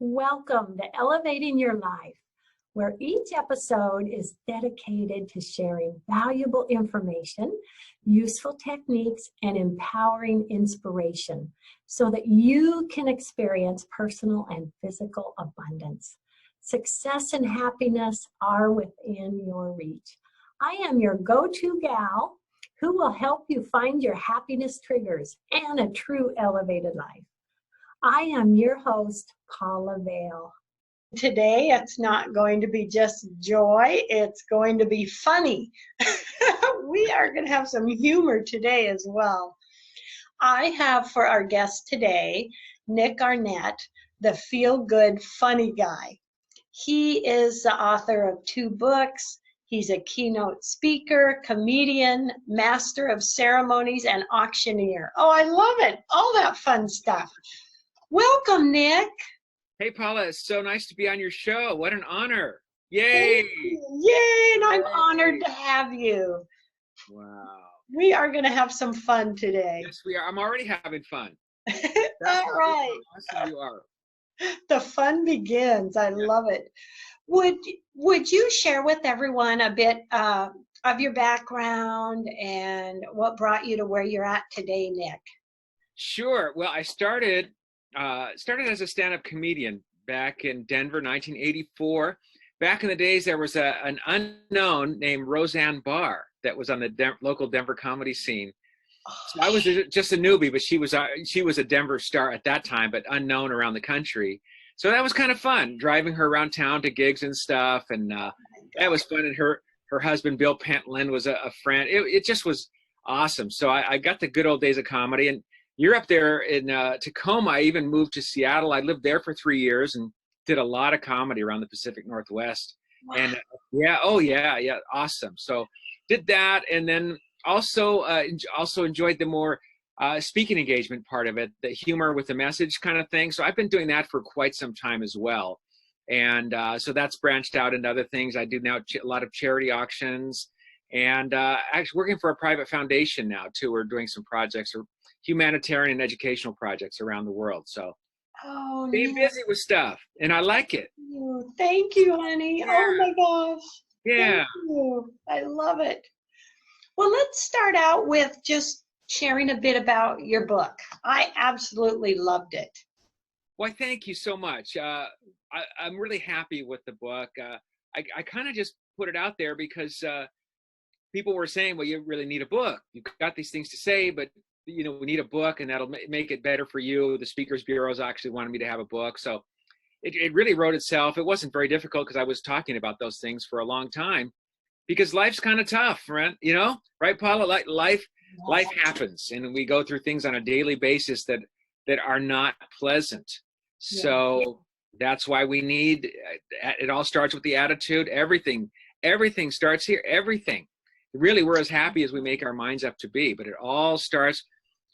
Welcome to Elevating Your Life, where each episode is dedicated to sharing valuable information, useful techniques, and empowering inspiration so that you can experience personal and physical abundance. Success and happiness are within your reach. I am your go-to gal who will help you find your happiness triggers and a true elevated life. I am your host, Paula Vail. Today, it's not going to be just joy, it's going to be funny. We are going to have some humor today as well. I have for our guest today, Nick Arnette, the feel-good funny guy. He is the author of 2 books. He's a keynote speaker, comedian, master of ceremonies, and auctioneer. Oh, I love it. All that fun stuff. Welcome, Nick. Hey, Paula, it's so nice to be on your show. What an honor. Yay. Yay, and I'm honored to have you. Wow. We are going to have some fun today. Yes, we are. I'm already having fun. All right. Awesome you are. The fun begins. I love it. Would you share with everyone a bit of your background and what brought you to where you're at today, Nick? Sure. Well, I started as a stand-up comedian back in Denver, 1984. Back in the days, there was an unknown named Roseanne Barr that was on the local Denver comedy scene. So I was just a newbie, but she was a Denver star at that time, but unknown around the country. So that was kind of fun, driving her around town to gigs and stuff, and that was fun. And her husband, Bill Pentland, was a friend. It just was awesome. So I got the good old days of comedy. And you're up there in Tacoma. I even moved to Seattle. I lived there for 3 years and did a lot of comedy around the Pacific Northwest. Wow. And awesome. So did that, and then also enjoyed the more speaking engagement part of it, the humor with the message kind of thing. So I've been doing that for quite some time as well. And so that's branched out into other things. I do now a lot of charity auctions, and actually working for a private foundation now too. We're doing some projects or humanitarian and educational projects around the world. So being busy with stuff, and I like it. Thank you, honey. Yeah. Oh my gosh. Yeah. Thank you. I love it. Well, let's start out with just sharing a bit about your book. I absolutely loved it. Well, thank you so much. I'm really happy with the book. I kind of just put it out there because people were saying, well, you really need a book. You've got these things to say, but we need a book, and that'll make it better for you. The Speakers Bureaus actually wanted me to have a book. So it really wrote itself. It wasn't very difficult because I was talking about those things for a long time, because life's kind of tough, right? Right, Paula? Life happens, and we go through things on a daily basis that are not pleasant. Yeah. So that's why we need, it all starts with the attitude. Everything starts here. Everything. Really, we're as happy as we make our minds up to be, but it all starts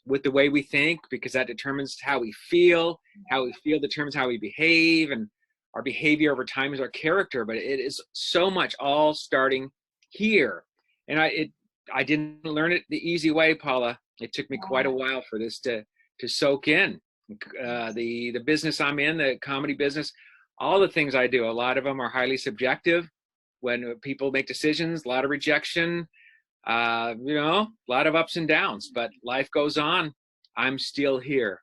with the way we think, because that determines how we feel. How we feel determines how we behave, and our behavior over time is our character. But it is so much all starting here. And I didn't learn it the easy way, Paula. It took me quite a while for this to soak in. The business I'm in, the comedy business, all the things I do, a lot of them are highly subjective. When people make decisions, a lot of rejection, a lot of ups and downs, but life goes on. I'm still here.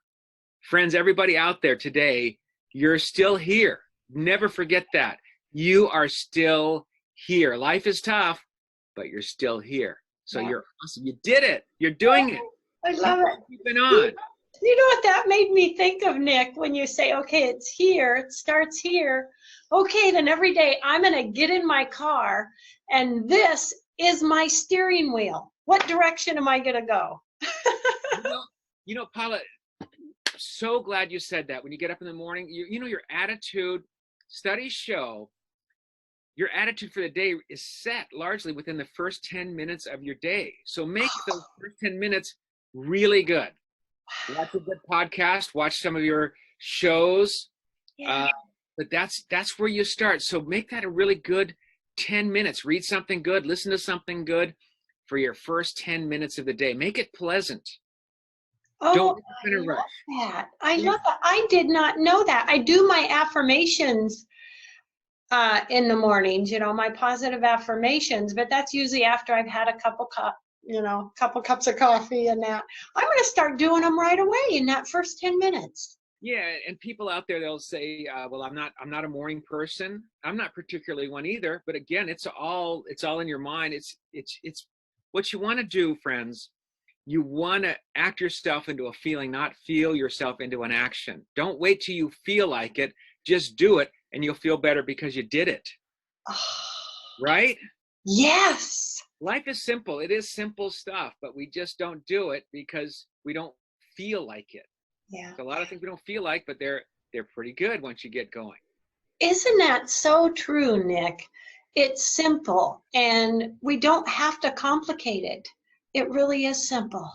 Friends, everybody out there today, you're still here. Never forget that. You are still here. Life is tough, but you're still here. So You're awesome. You did it. You're doing it. I love it. Keeping on. You know what that made me think of, Nick, when you say, okay, it's here, it starts here. Okay, then every day I'm going to get in my car, and this is my steering wheel. What direction am I going to go? Paula, so glad you said that. When you get up in the morning, your attitude, studies show your attitude for the day is set largely within the first 10 minutes of your day. So make those first 10 minutes really good. Watch a good podcast, watch some of your shows. Yeah. But that's where you start. So make that a really good 10 minutes. Read something good, listen to something good for your first 10 minutes of the day. Make it pleasant. Oh, Don't I in a love rush. that. I love that. I did not know that. I do my affirmations in the mornings, my positive affirmations, but that's usually after I've had a couple cups of coffee and that. I'm going to start doing them right away in that first 10 minutes. Yeah, and people out there, they'll say, "Well, I'm not a morning person. I'm not particularly one either." But again, it's all in your mind. It's what you want to do, friends. You want to act yourself into a feeling, not feel yourself into an action. Don't wait till you feel like it. Just do it, and you'll feel better because you did it. Right? Yes. Life is simple. It is simple stuff, but we just don't do it because we don't feel like it. Yeah. So a lot of things we don't feel like, but they're pretty good once you get going. Isn't that so true, Nick? It's simple and we don't have to complicate it. It really is simple.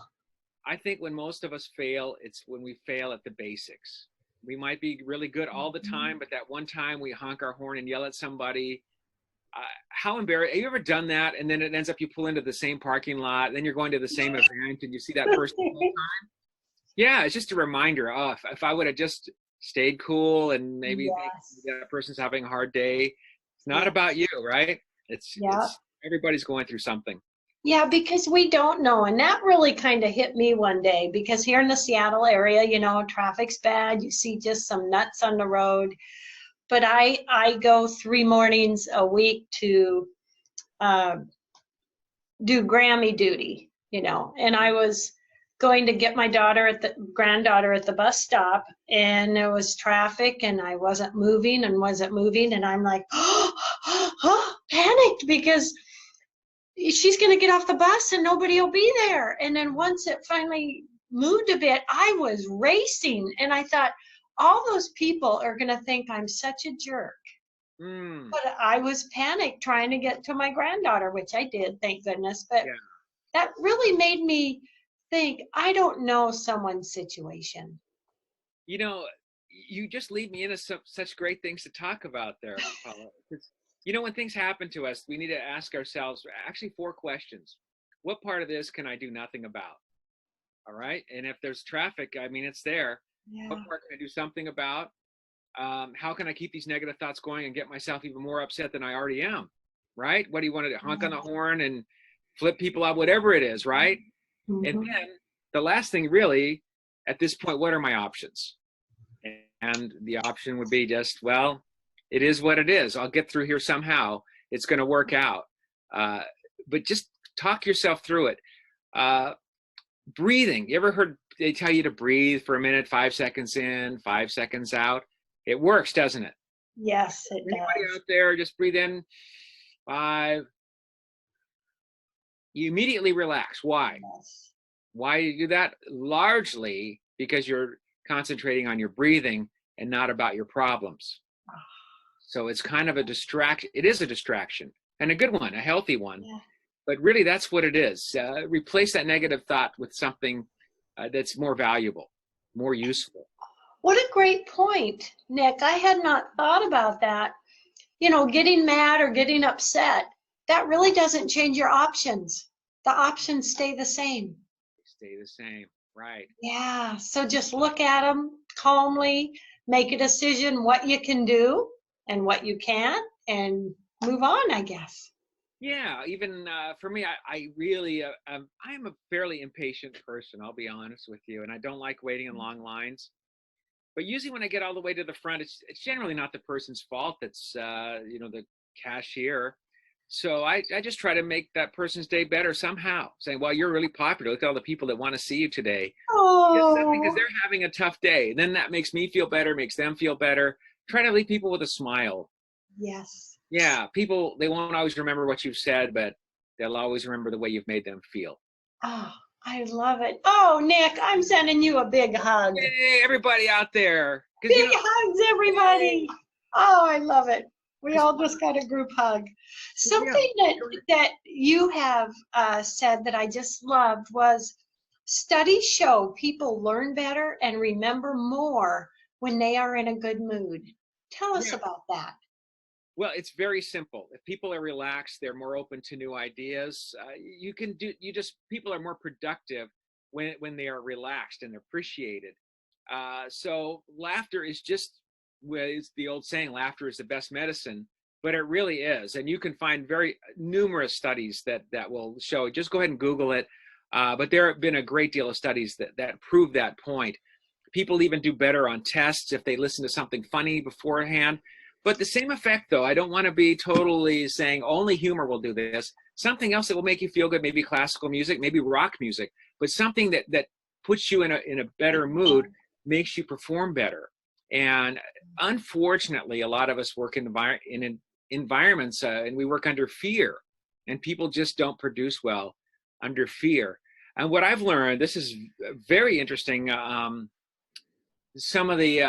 I think when most of us fail, it's when we fail at the basics. We might be really good all the time, but that one time we honk our horn and yell at somebody. How embarrassing. Have you ever done that? And then it ends up you pull into the same parking lot, then you're going to the same event and you see that person the whole time? Yeah, it's just a reminder. Oh, if I would have just stayed cool and maybe Yes. that person's having a hard day. It's not Yes. about you, right? Yeah. It's everybody's going through something. Yeah, because we don't know. And that really kind of hit me one day because here in the Seattle area, traffic's bad. You see just some nuts on the road. But I go 3 mornings a week to do Grammy duty, and I was going to get my granddaughter at the bus stop, and there was traffic and I wasn't moving, and I'm like, panicked because she's going to get off the bus and nobody will be there. And then once it finally moved a bit, I was racing and I thought, all those people are going to think I'm such a jerk. But I was panicked trying to get to my granddaughter, which I did, thank goodness. But Yeah. that really made me think, I don't know someone's situation. You just lead me into such great things to talk about there, Paula. When things happen to us, we need to ask ourselves actually 4 questions. What part of this can I do nothing about? All right. And if there's traffic, I mean, it's there. Yeah. What part can I do something about? How can I keep these negative thoughts going and get myself even more upset than I already am? Right? What do you want to do? Honk on the horn and flip people out, whatever it is, right? Mm-hmm. And then the last thing really, at this point, what are my options? And the option would be just, well, it is what it is. I'll get through here somehow. It's going to work out. But just talk yourself through it. Breathing. You ever heard they tell you to breathe for a minute, 5 seconds in, 5 seconds out? It works, doesn't it? Yes, it Anybody does. out there, just breathe in 5. You immediately relax. Why? Yes. Why do you do that? Largely because you're concentrating on your breathing and not about your problems. So it's kind of a distraction. It is a distraction, and a good one, a healthy one. Yeah. But really, that's what it is. Replace that negative thought with something that's more valuable, more useful. What a great point, Nick. I had not thought about that. Getting mad or getting upset, that really doesn't change your options. The options stay the same. Stay the same, right? Yeah, so just look at them calmly, make a decision what you can do and what you can't, and move on, I guess. Yeah, even for me, I really, I am a fairly impatient person, I'll be honest with you, and I don't like waiting in long lines. But usually when I get all the way to the front, it's generally not the person's fault. It's, the cashier. So I just try to make that person's day better somehow, saying, well, you're really popular. Look at all the people that want to see you today. Because they're having a tough day. Then that makes me feel better, makes them feel better. Try to leave people with a smile. Yes. Yeah, people, they won't always remember what you've said, but they'll always remember the way you've made them feel. Oh, I love it. Oh, Nick, I'm sending you a big hug. Hey, everybody out there. Big hugs, everybody. Oh, I love it. We all just got a group hug. Something that you have said that I just loved was, studies show people learn better and remember more when they are in a good mood. Tell us about that. Well, it's very simple. If people are relaxed, they're more open to new ideas. People are more productive when they are relaxed and appreciated. So laughter is just, well, it's the old saying, laughter is the best medicine, but it really is. And you can find very numerous studies that will show. Just go ahead and Google it. But there have been a great deal of studies that prove that point. People even do better on tests if they listen to something funny beforehand. But the same effect, though, I don't want to be totally saying only humor will do this. Something else that will make you feel good, maybe classical music, maybe rock music, but something that puts you in a better mood, makes you perform better. And unfortunately, a lot of us work in environments and we work under fear, and people just don't produce well under fear. And what I've learned, this is very interesting. Some of the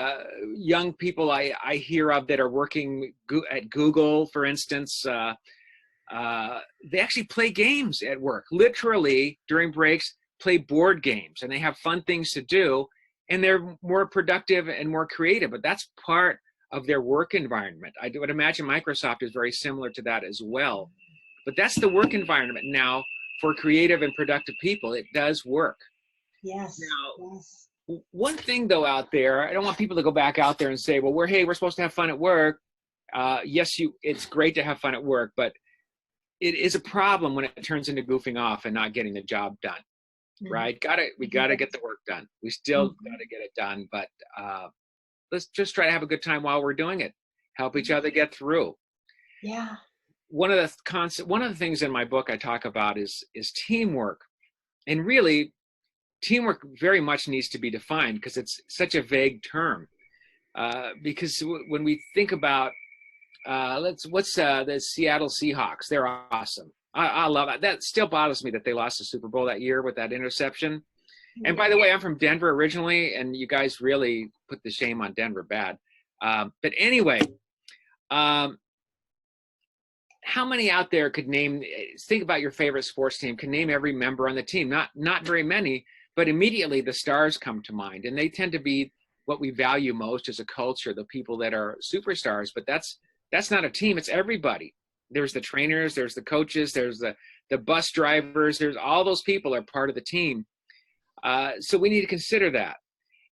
young people I hear of that are working at Google, for instance, they actually play games at work. Literally, during breaks, play board games, and they have fun things to do, and they're more productive and more creative. But that's part of their work environment. I would imagine Microsoft is very similar to that as well. But that's the work environment now for creative and productive people. It does work. Yes. Now, yes. one thing though out there, I don't want people to go back out there and say, well, we're supposed to have fun at work. Yes, it's great to have fun at work, but it is a problem when it turns into goofing off and not getting the job done, right? We gotta get the work done. We still gotta get it done, but let's just try to have a good time while we're doing it. Help each other get through. Yeah. One of the things in my book I talk about is teamwork, and really, teamwork very much needs to be defined because it's such a vague term. Because when we think about, the Seattle Seahawks, they're awesome. I love it. That still bothers me that they lost the Super Bowl that year with that interception. And by the way, I'm from Denver originally, and you guys really put the shame on Denver bad. But anyway, how many out there could think about your favorite sports team, can name every member on the team? Not very many. But immediately the stars come to mind, and they tend to be what we value most as a culture, the people that are superstars. But that's not a team, it's everybody. There's the trainers, there's the coaches, there's the bus drivers, there's all those people are part of the team. So we need to consider that.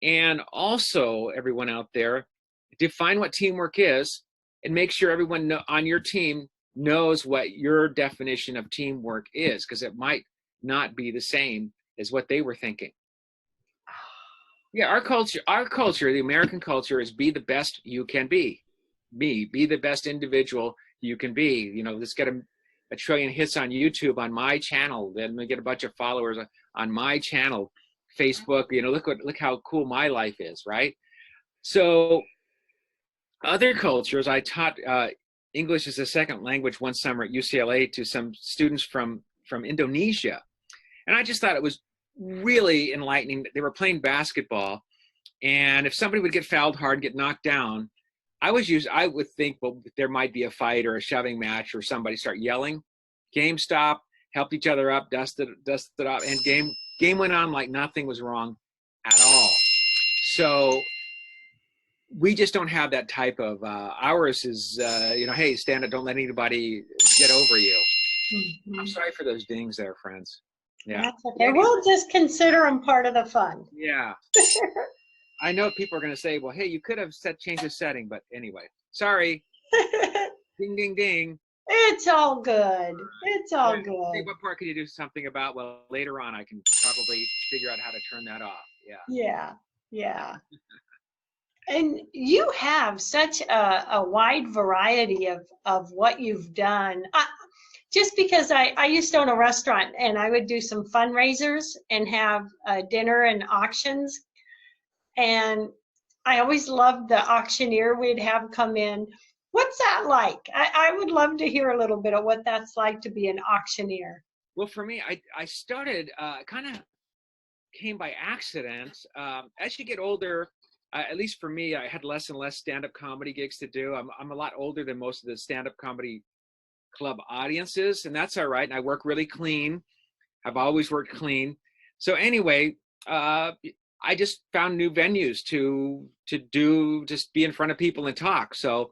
And also, everyone out there, define what teamwork is and make sure everyone on your team knows what your definition of teamwork is, because it might not be the same is what they were thinking. Yeah, our culture, the American culture, is be the best you can be. Be the best individual you can be. Let's get a trillion hits on YouTube on my channel, then we get a bunch of followers on my channel, Facebook. Look how cool my life is, right? So other cultures, I taught English as a second language one summer at UCLA to some students from Indonesia. And I just thought it was really enlightening. They were playing basketball, and if somebody would get fouled hard, get knocked down, I would think, well, there might be a fight or a shoving match, or somebody start yelling. Game stop, helped each other up, dusted off, and game went on like nothing was wrong at all. So we just don't have that type of. Ours is, hey, stand up, don't let anybody get over you. I'm sorry for those dings there, friends. Yeah. That's okay. We'll just consider them part of the fun. Yeah. I know people are going to say, well, hey, you could have changed the setting, but anyway, sorry. Ding, ding, ding. It's all good. It's all good. What part can you do something about? Well, later on, I can probably figure out how to turn that off. Yeah. Yeah. And you have such a wide variety of what you've done. Just because I used to own a restaurant, and I would do some fundraisers and have dinner and auctions. And I always loved the auctioneer we'd have come in. What's that like? I would love to hear a little bit of what that's like to be an auctioneer. Well, for me, I started, kind of came by accident. As you get older, at least for me, I had less and less stand-up comedy gigs to do. I'm a lot older than most of the stand-up comedy club audiences, and that's all right. And I work really clean. I've always worked clean. So anyway, I just found new venues to just be in front of people and talk. So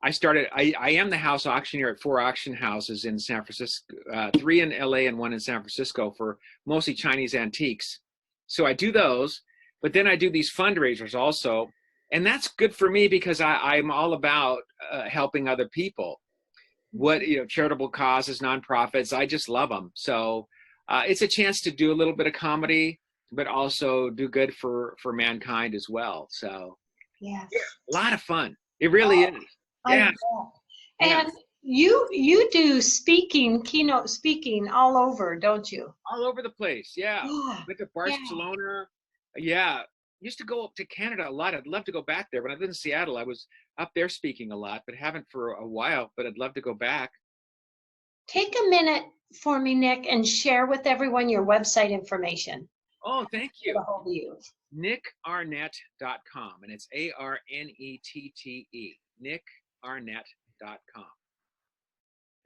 I am the house auctioneer at 4 auction houses in San Francisco, 3 in LA and 1 in San Francisco for mostly Chinese antiques. So I do those, but then I do these fundraisers also. And that's good for me because I'm all about helping other people. Charitable causes, nonprofits, I just love them. So it's a chance to do a little bit of comedy, but also do good for mankind as well. So Yes. yeah, a lot of fun. It really is. Yeah. And you do keynote speaking all over, don't you? All over the place. Yeah. Went to Barcelona. Yeah. Used to go up to Canada a lot. I'd love to go back there. When I lived in Seattle, I was up there speaking a lot, but haven't for a while, but I'd love to go back. Take a minute for me, Nick, and share with everyone your website information. Oh, thank you. Get a hold of you. NickArnette.com, and it's ARNETTE. NickArnette.com.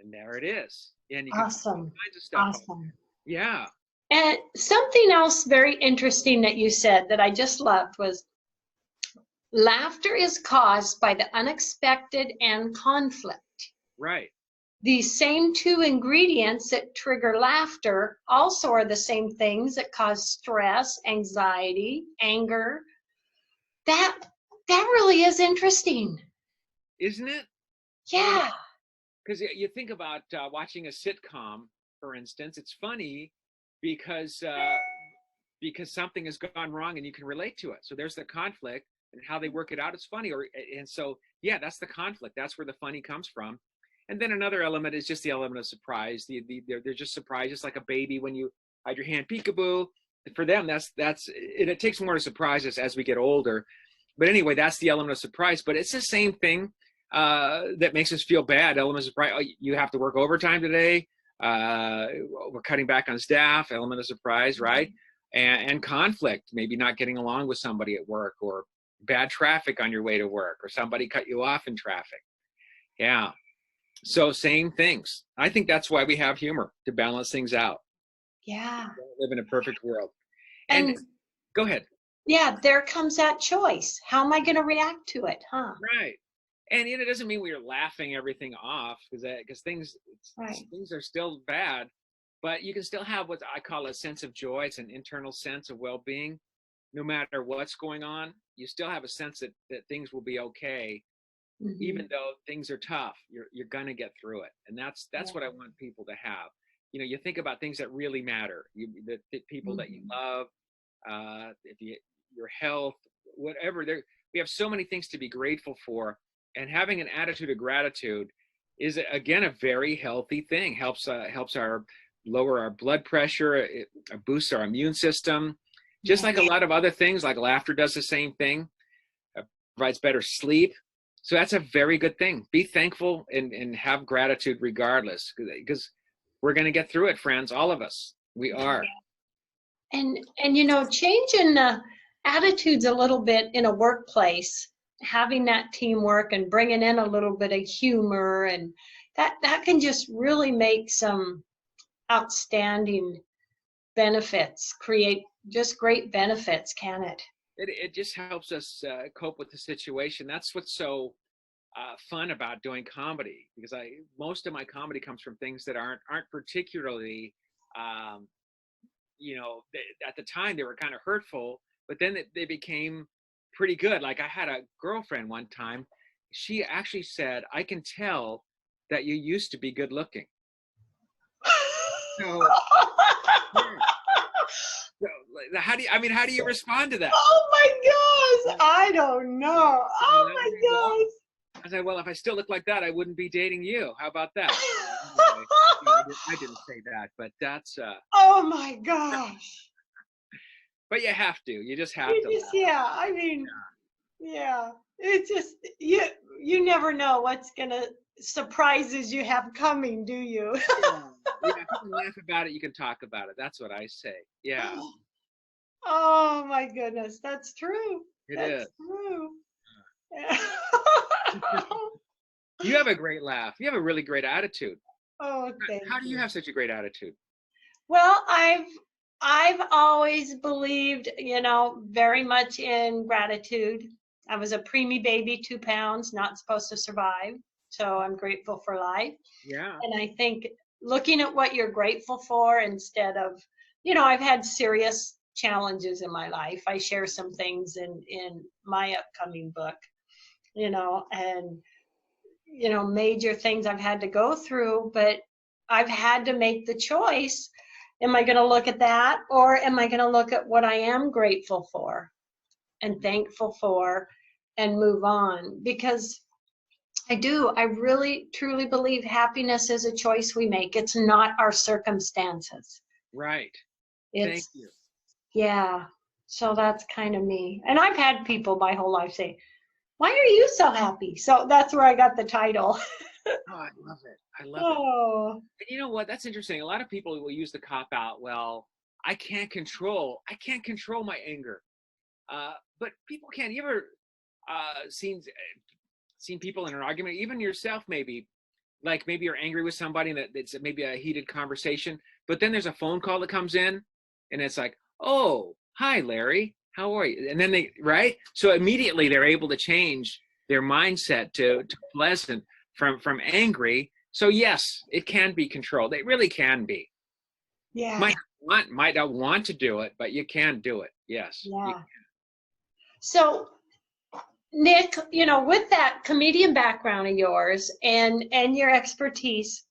And there it is. And you can see all kinds of stuff. Awesome. Yeah. And something else very interesting that you said that I just loved was laughter is caused by the unexpected and conflict. Right. These same 2 ingredients that trigger laughter also are the same things that cause stress, anxiety, anger. That really is interesting. Isn't it? Yeah. Because you think about watching a sitcom, for instance, it's funny because something has gone wrong and you can relate to it. So there's the conflict and how they work it out. It's funny. And so, yeah, that's the conflict. That's where the funny comes from. And then another element is just the element of surprise. They're just surprised, just like a baby when you hide your hand, peekaboo. For them, it takes more to surprise us as we get older. But anyway, that's the element of surprise. But it's the same thing that makes us feel bad. Element of surprise. Oh, you have to work overtime today. We're cutting back on staff. Element of surprise, right? And conflict. Maybe not getting along with somebody at work, or bad traffic on your way to work, or somebody cut you off in traffic. Yeah. So same things. I think that's why we have humor, to balance things out. Yeah. We don't live in a perfect world. And go ahead. Yeah, there comes that choice. How am I going to react to it, huh? Right. And it doesn't mean we're laughing everything off, because things are still bad, but you can still have what I call a sense of joy. It's an internal sense of well-being. No matter what's going on, you still have a sense that things will be okay. Mm-hmm. Even though things are tough, you're gonna get through it, and that's what I want people to have. You think about things that really matter. The people that you love, your health, whatever. We have so many things to be grateful for, and having an attitude of gratitude is again a very healthy thing. Helps lower our blood pressure. It boosts our immune system, just like a lot of other things. Like laughter does the same thing. Provides better sleep. So that's a very good thing. Be thankful and have gratitude regardless, because we're going to get through it, friends. All of us, we are. And changing the attitudes a little bit in a workplace, having that teamwork and bringing in a little bit of humor, and that can just really make some outstanding benefits, create just great benefits, can it? It just helps us cope with the situation. That's what's so fun about doing comedy, because most of my comedy comes from things that aren't particularly, at the time they were kind of hurtful, but then they became pretty good. Like I had a girlfriend one time. She actually said, "I can tell that you used to be good looking." So. How do you respond to that? Oh my gosh, I don't know. Oh my gosh. I said, well, if I still look like that, I wouldn't be dating you. How about that? I didn't say that, but that's. Oh my gosh. But you have to. You just have to. It's just you never know what's gonna surprises you have coming, do you? Yeah, if you can laugh about it, you can talk about it. That's what I say. Yeah. Oh my goodness, that's true. That's true. You have a great laugh. You have a really great attitude. Oh, thank you. How do you have such a great attitude? Well, I've always believed, very much in gratitude. I was a preemie baby, 2 pounds, not supposed to survive. So I'm grateful for life. Yeah. And I think looking at what you're grateful for instead of, I've had serious challenges in my life. I share some things in my upcoming book, and, major things I've had to go through, but I've had to make the choice. Am I going to look at that, or am I going to look at what I am grateful for and thankful for and move on? Because I really truly believe happiness is a choice we make. It's not our circumstances. Right. Thank It's, you. yeah. So that's kind of me. And I've had people my whole life say, "Why are you so happy?" So that's where I got the title. Oh, I love it. I love it. Oh, And you know what? That's interesting. A lot of people will use the cop out. Well, I can't control my anger. But people can. You ever seen people in an argument, even yourself, maybe, like maybe you're angry with somebody and that it's maybe a heated conversation, but then there's a phone call that comes in and it's like, oh, hi, Larry, how are you? And then right? So immediately they're able to change their mindset to pleasant from angry. So yes, it can be controlled. It really can be. yeah. Might not want to do it, but you can do it. Yes. Yeah. So, Nick, with that comedian background of yours and your expertise,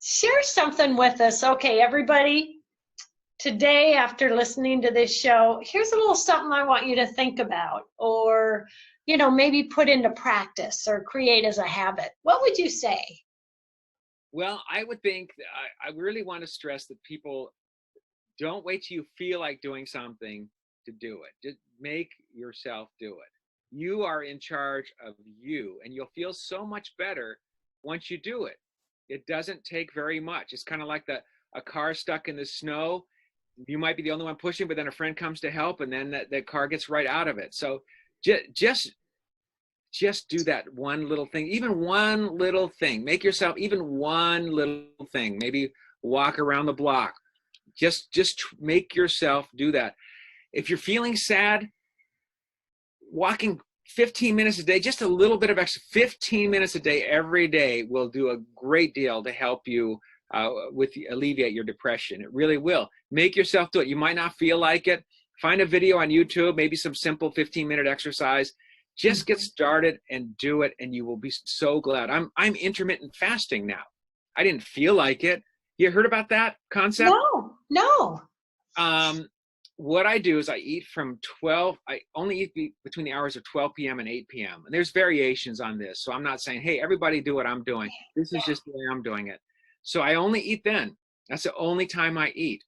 share something with us. Okay, everybody, today after listening to this show, here's a little something I want you to think about, or maybe put into practice or create as a habit. What would you say? Well, I would think I really want to stress that people don't wait till you feel like doing something to do it. Just make yourself do it. You are in charge of you, and you'll feel so much better once you do it. It doesn't take very much. It's kind of like a car stuck in the snow. You might be the only one pushing, but then a friend comes to help, and then the car gets right out of it. So just do that one little thing, even one little thing. Make yourself even one little thing. Maybe walk around the block. Just make yourself do that. If you're feeling sad, walking 15 minutes a day, just a little bit of extra, 15 minutes a day every day will do a great deal to help you alleviate your depression. It really will. Make yourself do it. You might not feel like it. Find a video on YouTube, maybe some simple 15-minute exercise. Just get started and do it, and you will be so glad. I'm intermittent fasting now. I didn't feel like it. You heard about that concept? No. What I do is I eat I only eat between the hours of 12 p.m. and 8 p.m. And there's variations on this. So I'm not saying, hey, everybody do what I'm doing. This is just the way I'm doing it. So I only eat then. That's the only time I eat.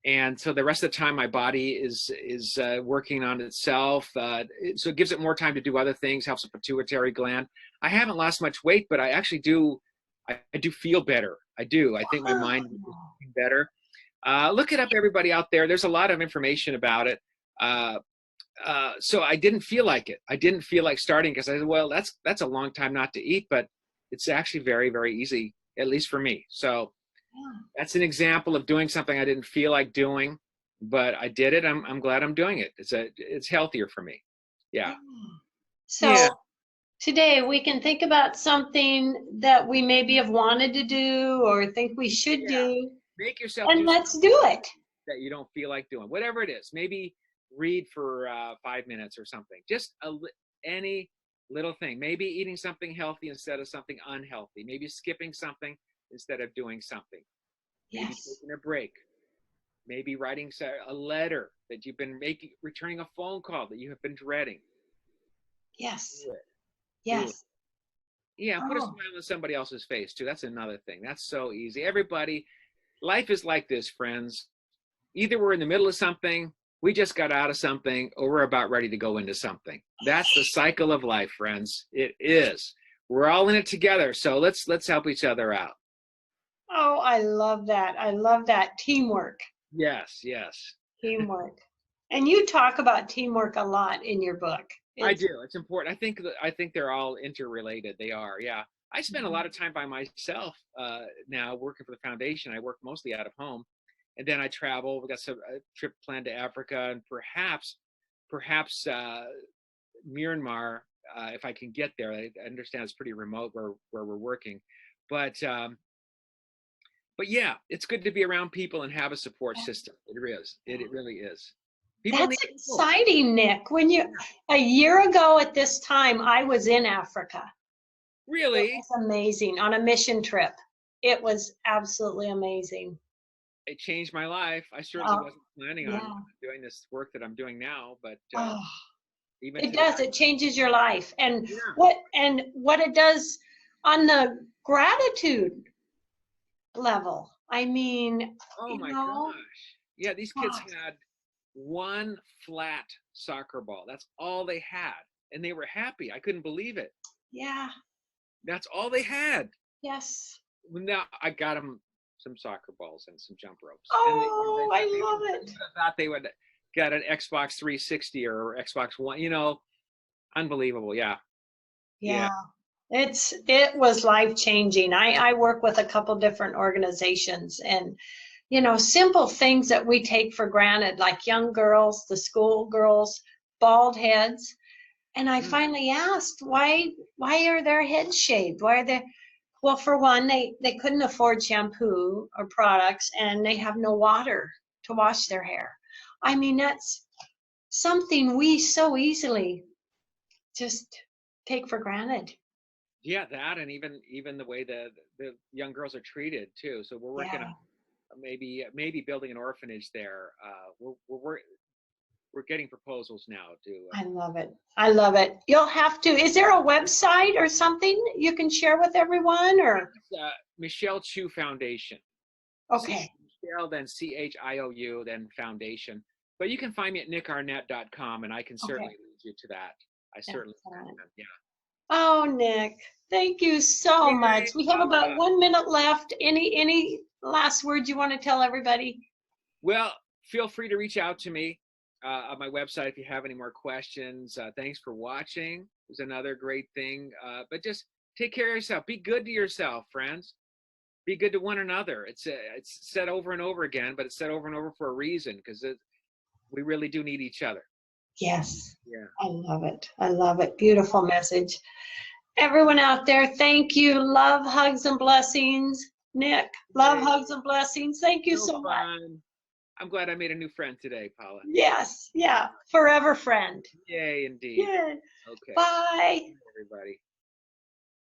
And so the rest of the time, my body is working on itself. So it gives it more time to do other things, helps the pituitary gland. I haven't lost much weight, but I actually do. I do feel better. I do. I think my mind is better. Look it up, everybody out there. There's a lot of information about it. So I didn't feel like it. I didn't feel like starting because I said, well, that's a long time not to eat, but it's actually very, very easy, at least for me. So that's an example of doing something I didn't feel like doing, but I did it. I'm glad I'm doing it. It's healthier for me. Yeah. So today we can think about something that we maybe have wanted to do or think we should do. Make yourself and let's do it. That you don't feel like doing, whatever it is. Maybe read for 5 minutes or something. Just any little thing. Maybe eating something healthy instead of something unhealthy. Maybe skipping something instead of doing something. Maybe taking a break. Maybe writing a letter that you've been returning a phone call that you have been dreading. Yes. Do it. Yes. Yeah, put a smile on somebody else's face too. That's another thing. That's so easy. Everybody, life is like this, friends. Either we're in the middle of something, we just got out of something, or we're about ready to go into something. That's the cycle of life, friends. It is. We're all in it together. So let's help each other out. Oh, I love that. I love that. Teamwork. Yes. Teamwork. And you talk about teamwork a lot in your book. I do. It's important. I think they're all interrelated. They are. Yeah. I spend a lot of time by myself now working for the foundation. I work mostly out of home, and then I travel. We got a trip planned to Africa, and perhaps Myanmar, if I can get there. I understand it's pretty remote where we're working, but yeah, it's good to be around people and have a support system. It is. It really is. People That's need people. exciting, Nick. When a year ago at this time, I was in Africa. It Really? was amazing on a mission trip. It was absolutely amazing. It changed my life. I certainly wasn't planning yeah. on doing this work that I'm doing now, but Oh, even it to does. that, It changes your life. And yeah. what it does on the gratitude level. I mean, Oh my know, gosh. Yeah, these kids had one flat soccer ball. That's all they had. And they were happy. I couldn't believe it. yeah, That's all they had. yes. Now I got them some soccer balls and some jump ropes. Oh, I love it. I thought they would get an Xbox 360 or Xbox One, unbelievable. Yeah. Yeah. It was life changing. I work with a couple different organizations, and simple things that we take for granted, like young girls, the school girls, bald heads. And I finally asked, why are their heads shaved? Why are they? Well, for one, they couldn't afford shampoo or products, and they have no water to wash their hair. I mean, that's something we so easily just take for granted. Yeah, that, and even the way the young girls are treated too. So we're working on maybe building an orphanage there. We're getting proposals now to. I love it. I love it. You'll have to. Is there a website or something you can share with everyone, or? Michelle Chu Foundation. Okay. Michelle, then CHIOU, then Foundation. But you can find me at nickarnette.com, and I can certainly lead you to that. I certainly can. Yeah. Oh, Nick, thank you so much. We have about 1 minute left. Any last words you want to tell everybody? Well, feel free to reach out to me on my website if you have any more questions. Thanks for watching. It was another great thing. But just take care of yourself. Be good to yourself, friends. Be good to one another. It's said over and over again, but it's said over and over for a reason, because we really do need each other. Yes. Yeah. I love it. I love it. Beautiful message. Everyone out there, thank you. Love, hugs, and blessings. Nick, love, hugs, and blessings. Thank you so much. I'm glad I made a new friend today, Paula. Yes. Yeah. Forever friend. Yay, indeed. Yeah. Okay. Bye. Everybody.